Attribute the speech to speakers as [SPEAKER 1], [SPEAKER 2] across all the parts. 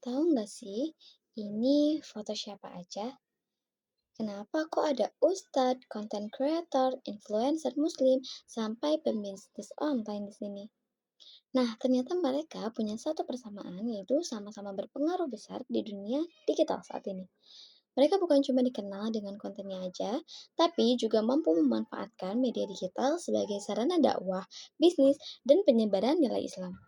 [SPEAKER 1] Tahu nggak sih, ini foto siapa aja? Kenapa kok ada ustadz, content creator, influencer muslim, sampai pembisnis online di sini? Nah, ternyata mereka punya satu persamaan, yaitu sama-sama berpengaruh besar di dunia digital saat ini. Mereka bukan cuma dikenal dengan kontennya aja, tapi juga mampu memanfaatkan media digital sebagai sarana dakwah, bisnis, dan penyebaran nilai Islam.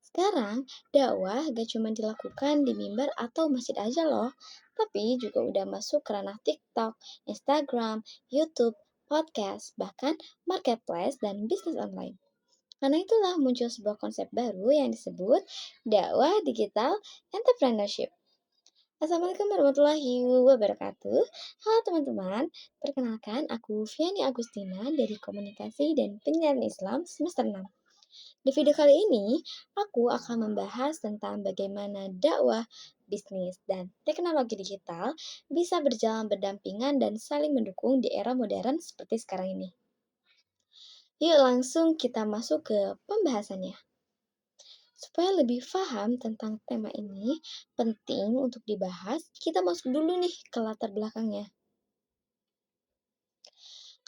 [SPEAKER 1] Sekarang, dakwah gak cuma dilakukan di mimbar atau masjid aja loh, tapi juga udah masuk ke ranah TikTok, Instagram, YouTube, podcast, bahkan marketplace dan bisnis online. Karena itulah muncul sebuah konsep baru yang disebut dakwah digital entrepreneurship. Assalamualaikum warahmatullahi wabarakatuh. Halo teman-teman, perkenalkan aku Viani Agustina dari Komunikasi dan Penyiaran Islam semester 6. Di video kali ini, aku akan membahas tentang bagaimana dakwah, bisnis, dan teknologi digital bisa berjalan berdampingan dan saling mendukung di era modern seperti sekarang ini. Yuk langsung kita masuk ke pembahasannya. Supaya lebih paham tentang tema ini, penting untuk dibahas, kita masuk dulu nih ke latar belakangnya.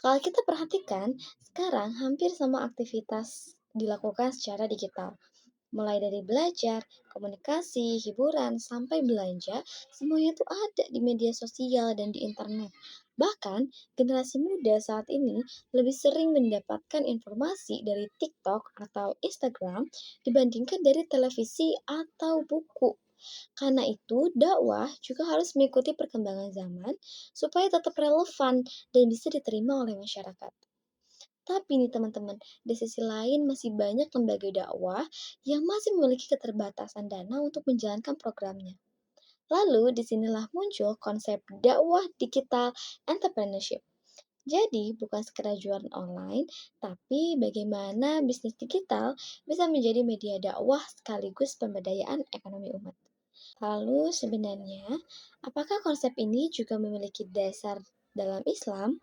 [SPEAKER 1] Kalau kita perhatikan, sekarang hampir semua aktivitas dilakukan secara digital. Mulai dari belajar, komunikasi, hiburan, sampai belanja, semuanya itu ada di media sosial dan di internet. Bahkan, generasi muda saat ini lebih sering mendapatkan informasi dari TikTok atau Instagram dibandingkan dari televisi atau buku. Karena itu, dakwah juga harus mengikuti perkembangan zaman supaya tetap relevan dan bisa diterima oleh masyarakat. Tapi nih teman-teman, di sisi lain masih banyak lembaga dakwah yang masih memiliki keterbatasan dana untuk menjalankan programnya. Lalu disinilah muncul konsep dakwah digital entrepreneurship. Jadi bukan sekedar jualan online, tapi bagaimana bisnis digital bisa menjadi media dakwah sekaligus pemberdayaan ekonomi umat. Lalu sebenarnya, apakah konsep ini juga memiliki dasar dalam Islam?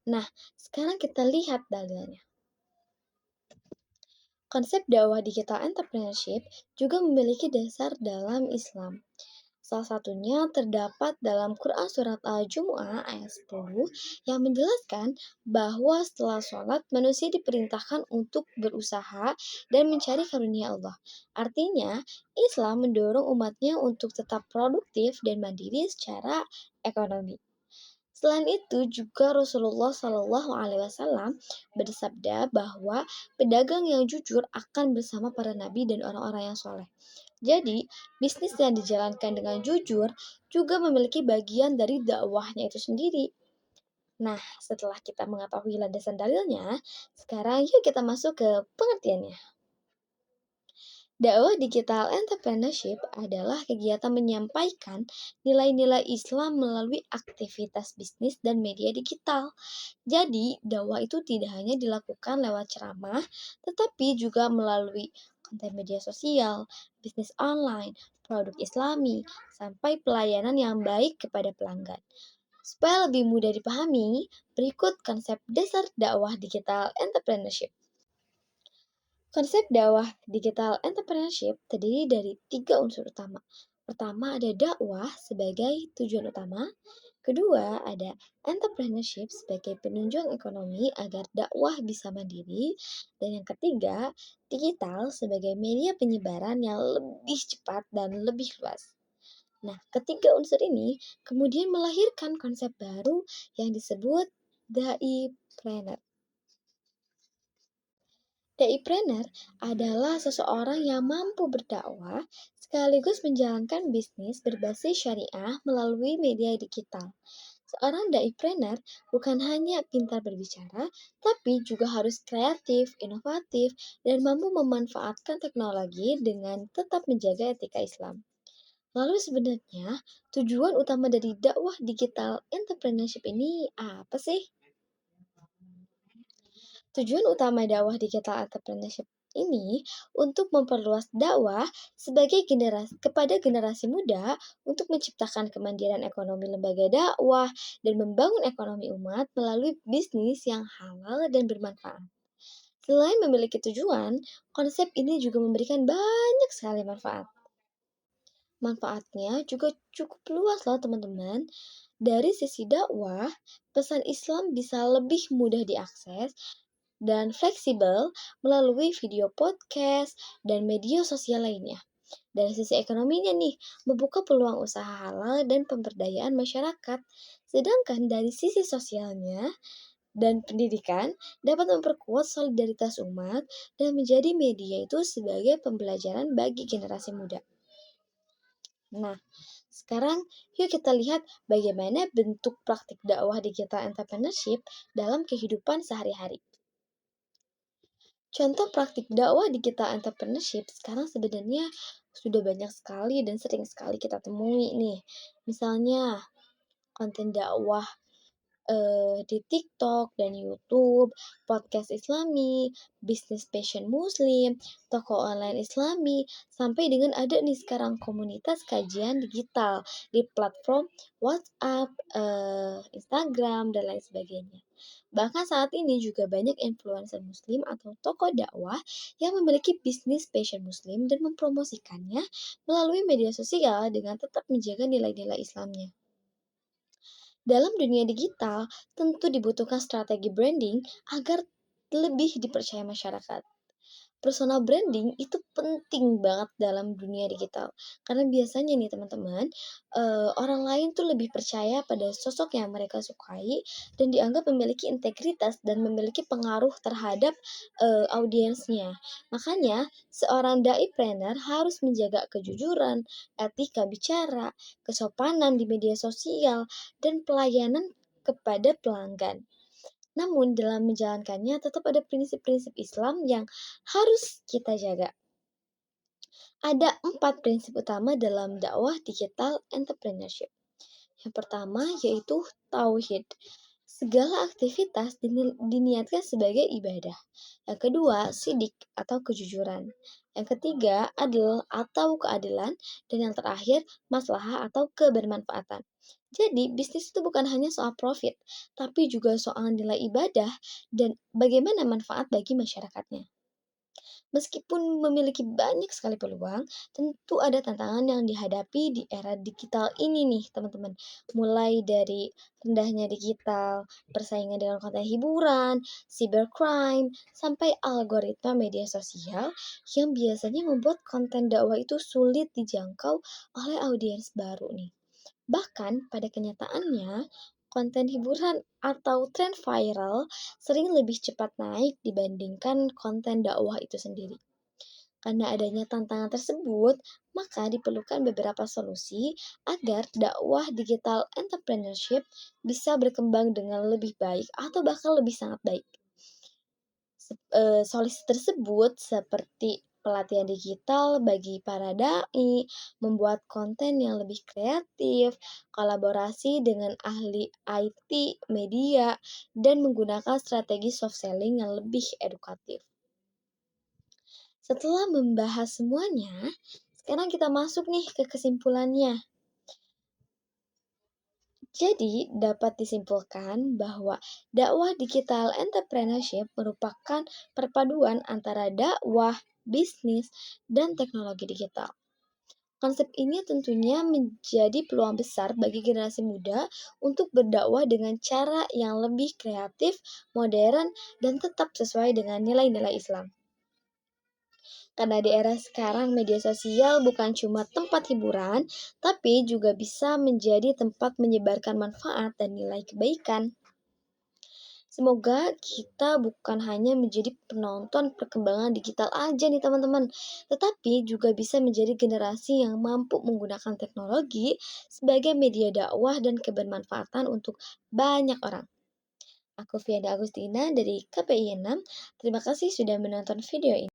[SPEAKER 1] Nah, sekarang kita lihat dalilnya. Konsep dakwah digital entrepreneurship juga memiliki dasar dalam Islam. Salah satunya terdapat dalam Quran Surat Al-Jumu'ah ayat 10 yang menjelaskan bahwa setelah sholat manusia diperintahkan untuk berusaha dan mencari karunia Allah. Artinya, Islam mendorong umatnya untuk tetap produktif dan mandiri secara ekonomi. Selain itu juga Rasulullah Shallallahu Alaihi Wasallam bersabda bahwa pedagang yang jujur akan bersama para nabi dan orang-orang yang soleh. Jadi, bisnis yang dijalankan dengan jujur juga memiliki bagian dari dakwahnya itu sendiri. Nah, setelah kita mengetahui landasan dalilnya, sekarang yuk kita masuk ke pengertiannya. Dakwah digital entrepreneurship adalah kegiatan menyampaikan nilai-nilai Islam melalui aktivitas bisnis dan media digital. Jadi, dakwah itu tidak hanya dilakukan lewat ceramah, tetapi juga melalui konten media sosial, bisnis online, produk Islami, sampai pelayanan yang baik kepada pelanggan. Supaya lebih mudah dipahami, berikut konsep dasar dakwah digital entrepreneurship. Konsep dakwah digital entrepreneurship terdiri dari tiga unsur utama. Pertama ada dakwah sebagai tujuan utama, kedua ada entrepreneurship sebagai penunjang ekonomi agar dakwah bisa mandiri, dan yang ketiga digital sebagai media penyebaran yang lebih cepat dan lebih luas. Nah, ketiga unsur ini kemudian melahirkan konsep baru yang disebut dai planner. Daipreneur adalah seseorang yang mampu berdakwah sekaligus menjalankan bisnis berbasis syariah melalui media digital. Seorang daipreneur bukan hanya pintar berbicara, tapi juga harus kreatif, inovatif, dan mampu memanfaatkan teknologi dengan tetap menjaga etika Islam. Lalu sebenarnya tujuan utama dari dakwah digital entrepreneurship ini apa sih? Tujuan utama dakwah digital entrepreneurship ini untuk memperluas dakwah sebagai generasi kepada generasi muda untuk menciptakan kemandirian ekonomi lembaga dakwah dan membangun ekonomi umat melalui bisnis yang halal dan bermanfaat. Selain memiliki tujuan, konsep ini juga memberikan banyak sekali manfaat. Manfaatnya juga cukup luas loh teman-teman. Dari sisi dakwah, pesan Islam bisa lebih mudah diakses dan fleksibel melalui video podcast dan media sosial lainnya. Dari sisi ekonominya nih, membuka peluang usaha halal dan pemberdayaan masyarakat. Sedangkan dari sisi sosialnya dan pendidikan dapat memperkuat solidaritas umat dan menjadi media itu sebagai pembelajaran bagi generasi muda. Nah, sekarang yuk kita lihat bagaimana bentuk praktik dakwah digital entrepreneurship dalam kehidupan sehari-hari. Contoh praktik dakwah digital entrepreneurship sekarang sebenarnya sudah banyak sekali dan sering sekali kita temui nih. Misalnya konten dakwah di TikTok dan YouTube, podcast Islami, bisnis passion Muslim, toko online Islami, sampai dengan ada nih sekarang komunitas kajian digital di platform WhatsApp, Instagram, dan lain sebagainya. Bahkan saat ini juga banyak influencer Muslim atau tokoh dakwah yang memiliki bisnis passion Muslim dan mempromosikannya melalui media sosial dengan tetap menjaga nilai-nilai Islamnya. Dalam dunia digital, tentu dibutuhkan strategi branding agar lebih dipercaya masyarakat. Personal branding itu penting banget dalam dunia digital. Karena biasanya nih teman-teman, orang lain tuh lebih percaya pada sosok yang mereka sukai dan dianggap memiliki integritas dan memiliki pengaruh terhadap audiensnya. Makanya, seorang dai planner harus menjaga kejujuran, etika bicara, kesopanan di media sosial, dan pelayanan kepada pelanggan. Namun dalam menjalankannya tetap ada prinsip-prinsip Islam yang harus kita jaga. Ada 4 prinsip utama dalam dakwah digital entrepreneurship. Yang pertama yaitu tauhid. Segala aktivitas diniatkan sebagai ibadah. Yang kedua, sidik atau kejujuran. Yang ketiga, adil atau keadilan. Dan yang terakhir, maslahah atau kebermanfaatan. Jadi, bisnis itu bukan hanya soal profit, tapi juga soal nilai ibadah dan bagaimana manfaat bagi masyarakatnya. Meskipun memiliki banyak sekali peluang, tentu ada tantangan yang dihadapi di era digital ini nih, teman-teman. Mulai dari rendahnya digital, persaingan dengan konten hiburan, cybercrime, sampai algoritma media sosial yang biasanya membuat konten dakwah itu sulit dijangkau oleh audiens baru nih. Bahkan pada kenyataannya, konten hiburan atau tren viral sering lebih cepat naik dibandingkan konten dakwah itu sendiri. Karena adanya tantangan tersebut, maka diperlukan beberapa solusi agar dakwah digital entrepreneurship bisa berkembang dengan lebih baik atau bahkan lebih sangat baik. Solusi tersebut seperti pelatihan digital bagi para dai, membuat konten yang lebih kreatif, kolaborasi dengan ahli IT, media, dan menggunakan strategi soft selling yang lebih edukatif. Setelah membahas semuanya, sekarang kita masuk nih ke kesimpulannya. Jadi, dapat disimpulkan bahwa dakwah digital entrepreneurship merupakan perpaduan antara dakwah, bisnis, dan teknologi digital. Konsep ini tentunya menjadi peluang besar bagi generasi muda untuk berdakwah dengan cara yang lebih kreatif, modern, dan tetap sesuai dengan nilai-nilai Islam. Karena di era sekarang media sosial bukan cuma tempat hiburan, tapi juga bisa menjadi tempat menyebarkan manfaat dan nilai kebaikan. Semoga kita bukan hanya menjadi penonton perkembangan digital aja nih teman-teman, tetapi juga bisa menjadi generasi yang mampu menggunakan teknologi sebagai media dakwah dan kebermanfaatan untuk banyak orang. Aku Fianda Agustina dari KPI 6. Terima kasih sudah menonton video ini.